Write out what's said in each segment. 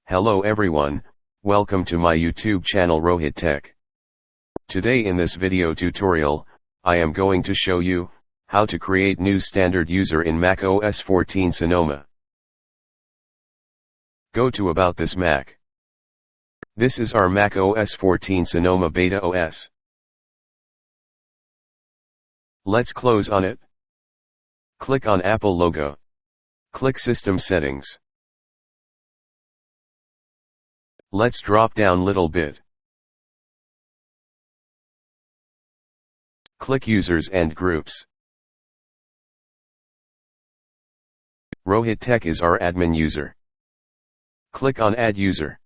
Hello everyone, welcome to my YouTube channel ROHIT Tech. Today in this video tutorial, I am going to show you how to create new standard user in macOS 14 Sonoma. Go to About This Mac. This is our macOS 14 Sonoma Beta OS. Let's close on it. Click on Apple logo. Click System Settings. Let's drop down little bit. Click Users and Groups. ROHIT Tech is our admin user. Click on Add User.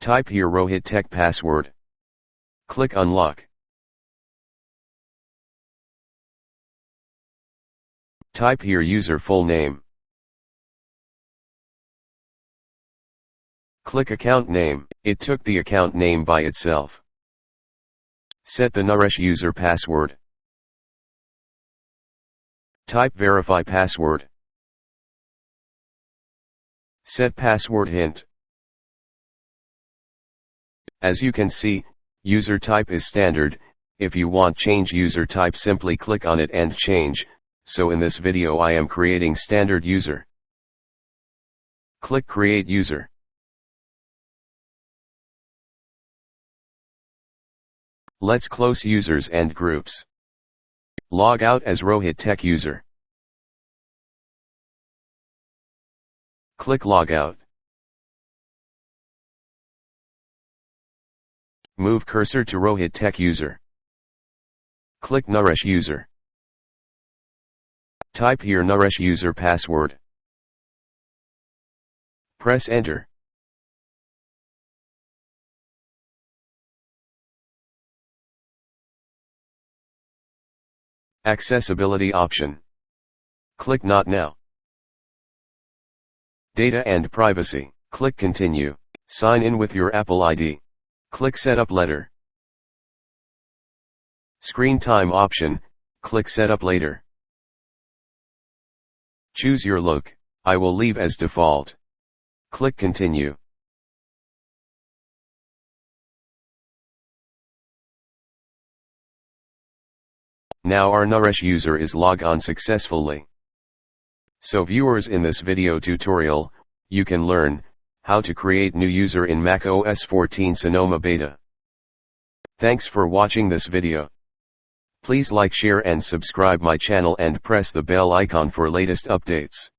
Type here ROHIT Tech password. Click Unlock. Type here user full name. Click Account Name. It took the account name by itself. Set the Naresh user password. Type Verify password. Set password hint. As you can see, user type is standard. If you want change user type, simply click on it and change. So in this video I am creating standard user. Click Create User. Let's close Users and Groups. Log out as ROHIT Tech user. Click Log Out. Move cursor to ROHIT Tech user. Click Naresh user. Type here Naresh user password. Press Enter. Accessibility option. Click Not Now. Data and Privacy. Click Continue. Sign in with your Apple ID. Click Setup Letter. Screen Time option. Click Setup Later. Choose your look. I will leave as default. Click Continue. Now our Naresh user is logged on successfully. So viewers, in this video tutorial, you can learn how to create new user in macOS 14 Sonoma Beta. Thanks for watching this video. Please like, share and subscribe my channel and press the bell icon for latest updates.